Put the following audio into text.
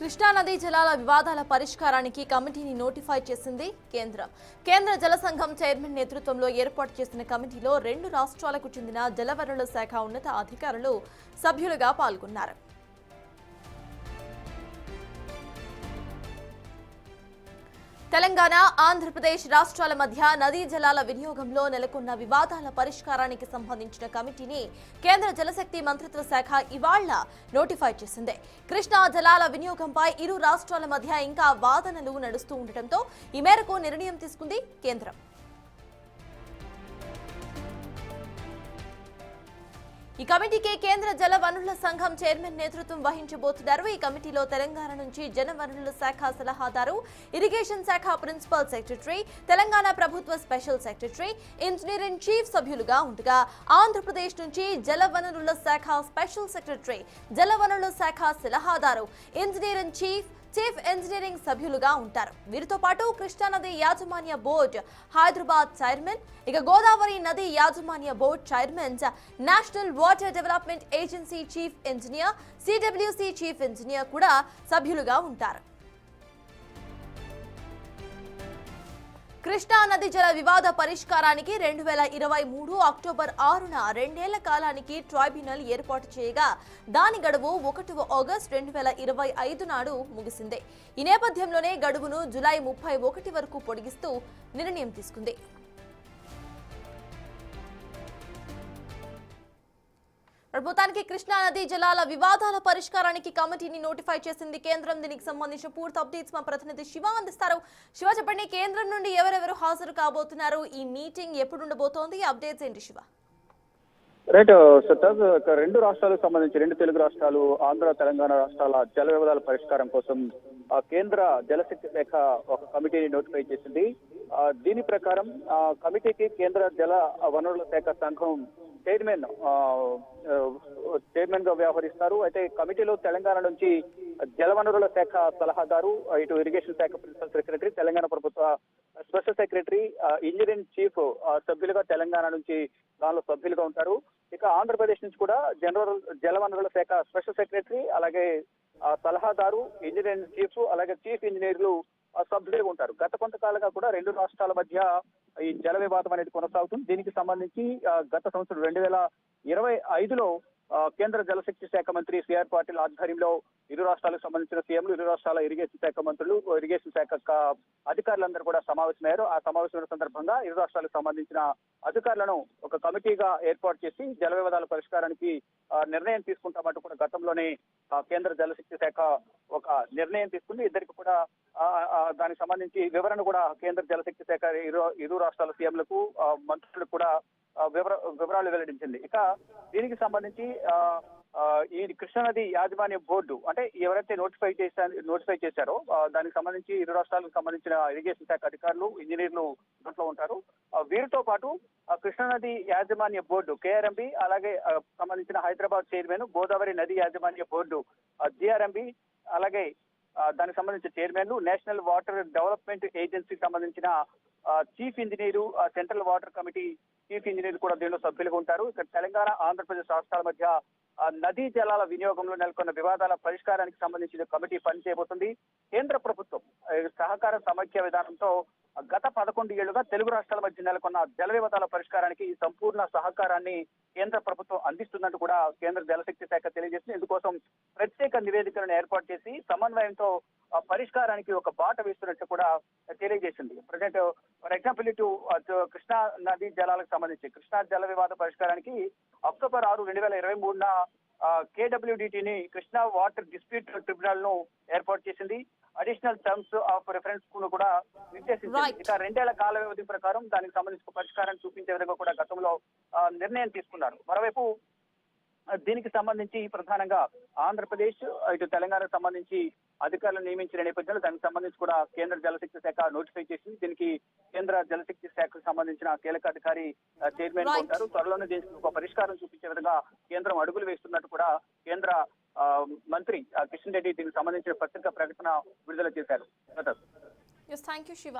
కృష్ణా నదీ జలాల వివాదాల పరిష్కారానికి కమిటీని నోటిఫై చేసింది కేంద్రం. కేంద్ర జల సంఘం చైర్మన్ నేతృత్వంలో ఏర్పాటు చేసిన కమిటీలో 2 రాష్ట్రాలకు చెందిన జలవనరుల శాఖ ఉన్నత అధికారులు సభ్యులుగా పాల్గొన్నారు. తెలంగాణ, ఆంధ్రప్రదేశ్ రాష్ట్రాల మధ్య నదీ జలాల వినియోగంలో నెలకొన్న వివాదాల పరిష్కారానికి సంబంధించిన కమిటీని కేంద్ర జలశక్తి మంత్రిత్వ శాఖ ఇవాళ నోటిఫై చేసింది. కృష్ణా జలాల వినియోగంపై ఇరు రాష్ట్రాల మధ్య ఇంకా వాదనలు నడుస్తూ ఉండటంతో ఈ మేరకు నిర్ణయం తీసుకుంది కేంద్రం. ఈ కమిటీకి కేంద్ర జల వనరుల సంఘం చైర్మన్ నేతృత్వం వహించబోతున్నారు. ఈ కమిటీలో తెలంగాణ నుంచి జల వనరుల శాఖ సలహాదారు, ఇరిగేషన్ శాఖ ప్రిన్సిపల్ సెక్రటరీ, తెలంగాణ ప్రభుత్వ special secretary, engineer in chief సభ్యులుగా ఉండగా ఆంధ్రప్రదేశ్ నుంచి జల వనరుల శాఖ స్పెషల్ సెక్రటరీ, జల వనరుల శాఖ సలహాదారు, ఇంజనీర్ ఇన్ చీఫ్ ఇంజనీరింగ్ సభ్యులుగా ఉంటారు. వీరితో పాటు కృష్ణా నది యాజమాన్య బోర్డు హైదరాబాద్ చైర్మన్, గోదావరి నది యాజమాన్య board chairman, national water development agency chief engineer, CWC chief engineer కూడా సభ్యులుగా ఉంటారు. కృష్ణా నది జల వివాద పరిష్కారానికి 2023 అక్టోబర్ 6న 2 ఏళ్ల కాలానికి ట్రైబ్యునల్ ఏర్పాటు చేయగా దాని గడువు 1 ఆగస్టు 2025 నాడు ముగిసింది. ఈ నేపథ్యంలోనే గడువును జూలై 31 వరకు పొడిగిస్తూ నిర్ణయం తీసుకుంది. ప్రభుత్వానికి కృష్ణా నదీ జలాల వివాదాల పరిష్కారానికి కమిటీని నోటిఫై చేసింది కేంద్రం. దీనికి సంబంధించిన పూర్తి అప్డేట్స్ మా ప్రతినిధి శివ అందిస్తారు. శివ, చెప్పండి, కేంద్రం నుండి ఎవరెవరు హాజరు కాబోతున్నారు? ఈ మీటింగ్ ఎప్పుడు ఉండబోతోంది? అప్డేట్స్ ఏంటి శివ? రైట్ సత్తాజ్, 2 రాష్ట్రాలకు సంబంధించి 2 తెలుగు రాష్ట్రాలు, ఆంధ్ర తెలంగాణ రాష్ట్రాల జల వివాదాల పరిష్కారం కోసం కేంద్ర జలశక్తి శాఖ ఒక కమిటీని నోటిఫై చేసింది. దీని ప్రకారం కమిటీకి కేంద్ర జల వనరుల శాఖ సంఘం చైర్మన్ గా వ్యవహరిస్తారు. అయితే కమిటీలో తెలంగాణ నుంచి జలవనరుల శాఖ సలహాదారు, ఇటు ఇరిగేషన్ శాఖ ప్రిన్సిపల్ సెక్రటరీ, తెలంగాణ ప్రభుత్వ స్పెషల్ సెక్రటరీ, ఇంజనీరింగ్ చీఫ్ సభ్యులుగా తెలంగాణ నుంచి దానిలో సభ్యులుగా ఉంటారు. ఇక ఆంధ్రప్రదేశ్ నుంచి కూడా జలవనరుల శాఖ స్పెషల్ సెక్రటరీ, అలాగే సలహాదారు, ఇంజనీరింగ్ చీఫ్, అలాగే చీఫ్ ఇంజనీర్లు సభ్యులుగా ఉంటారు. గత కొంతకాలంగా కూడా 2 రాష్ట్రాల మధ్య ఈ జల వివాదం అనేది కొనసాగుతుంది. దీనికి సంబంధించి గత సంవత్సరం 2025లో కేంద్ర జలశక్తి శాఖ మంత్రి సిఆర్ పాటిల్ ఆధ్వర్యంలో ఇరు రాష్ట్రాలకు సంబంధించిన సీఎంలు, ఇరు రాష్ట్రాల ఇరిగేషన్ శాఖ మంత్రులు, ఇరిగేషన్ శాఖ అధికారులందరూ కూడా సమావేశమయ్యారు. ఆ సమావేశమైన సందర్భంగా ఇరు రాష్ట్రాలకు సంబంధించిన అధికారులను ఒక కమిటీగా ఏర్పాటు చేసి జల వివాదాల పరిష్కారానికి నిర్ణయం తీసుకుంటామంటూ కూడా గతంలోనే కేంద్ర జలశక్తి శాఖ ఒక నిర్ణయం తీసుకుంది. ఇద్దరికి కూడా దానికి సంబంధించి వివరణ కూడా కేంద్ర జలశక్తి శాఖ ఇరు రాష్ట్రాల సీఎంలకు, మంత్రులకు కూడా వివరాలు వెల్లడించింది. ఇక దీనికి సంబంధించి ఈ కృష్ణానది యాజమాన్య బోర్డు, అంటే ఎవరైతే నోటిఫై చేశారో దానికి సంబంధించి ఇరు రాష్ట్రాలకు సంబంధించిన ఇరిగేషన్ శాఖ అధికారులు, ఇంజనీర్లు దాంట్లో ఉంటారు. వీరితో పాటు కృష్ణానది యాజమాన్య బోర్డు కేఆర్ఎంబి, అలాగే సంబంధించిన హైదరాబాద్ చైర్మన్, గోదావరి నది యాజమాన్య బోర్డు జిఆర్ఎంబి, అలాగే దానికి సంబంధించిన చైర్మన్లు, నేషనల్ వాటర్ డెవలప్మెంట్ ఏజెన్సీకి సంబంధించిన chief engineer, central water committee chief engineer కూడా దీనిలో సభ్యులుగా ఉంటారు. ఇక్కడ తెలంగాణ, ఆంధ్రప్రదేశ్ రాష్ట్రాల మధ్య నదీ జలాల వినియోగంలో నెలకొన్న వివాదాల పరిష్కారానికి సంబంధించిన కమిటీ పనిచేయబోతుంది. కేంద్ర ప్రభుత్వం సహకార సమైక్య విధానంతో గత 11 ఏళ్లుగా తెలుగు రాష్ట్రాల మధ్య నెలకొన్న జల వివాదాల పరిష్కారానికి సంపూర్ణ సహకారాన్ని కేంద్ర ప్రభుత్వం అందిస్తుందంటూ కూడా కేంద్ర జలశక్తి శాఖ తెలియజేసింది. ఇందుకోసం ప్రత్యేక నివేదికలను ఏర్పాటు చేసి సమన్వయంతో పరిష్కారానికి ఒక బాట వేస్తున్నట్టు కూడా తెలియజేసింది. ప్రజెంట్ ఫర్ ఎగ్జాంపుల్ ఇటు కృష్ణా నదీ జలాలకు సంబంధించి కృష్ణా జల వివాద పరిష్కారానికి అక్టోబర్ 6, 2023న కేడబ్ల్యూడిటిని కృష్ణా వాటర్ డిస్ప్యూట్ ట్రిబ్యునల్ ను ఏర్పాటు చేసింది. అడిషనల్ టర్మ్స్ ఆఫ్ రిఫరెన్స్ ను కూడా నిర్దేశించింది. ఇక 2 ఏళ్ల కాల వ్యవధి ప్రకారం దానికి సంబంధించిన పరిష్కారాన్ని చూపించే విధంగా కూడా గతంలో నిర్ణయం తీసుకున్నారు. మరోవైపు దీనికి సంబంధించి ప్రధానంగా ఆంధ్రప్రదేశ్, ఇటు తెలంగాణకు సంబంధించి అధికారులను నియమించిన నేపథ్యంలో దానికి సంబంధించి కూడా కేంద్ర జలశక్తి శాఖ నోటిఫై చేసింది. దీనికి కేంద్ర జలశక్తి శాఖకు సంబంధించిన కీలక అధికారి చైర్మన్ ఉంటారు. త్వరలోనే దీనికి ఒక పరిష్కారం చూపించే విధంగా కేంద్రం అడుగులు వేస్తున్నట్టు కూడా కేంద్ర మంత్రి కిషన్ రెడ్డి దీనికి సంబంధించిన పత్రికా ప్రకటన విడుదల చేశారు. Thank you Shiva.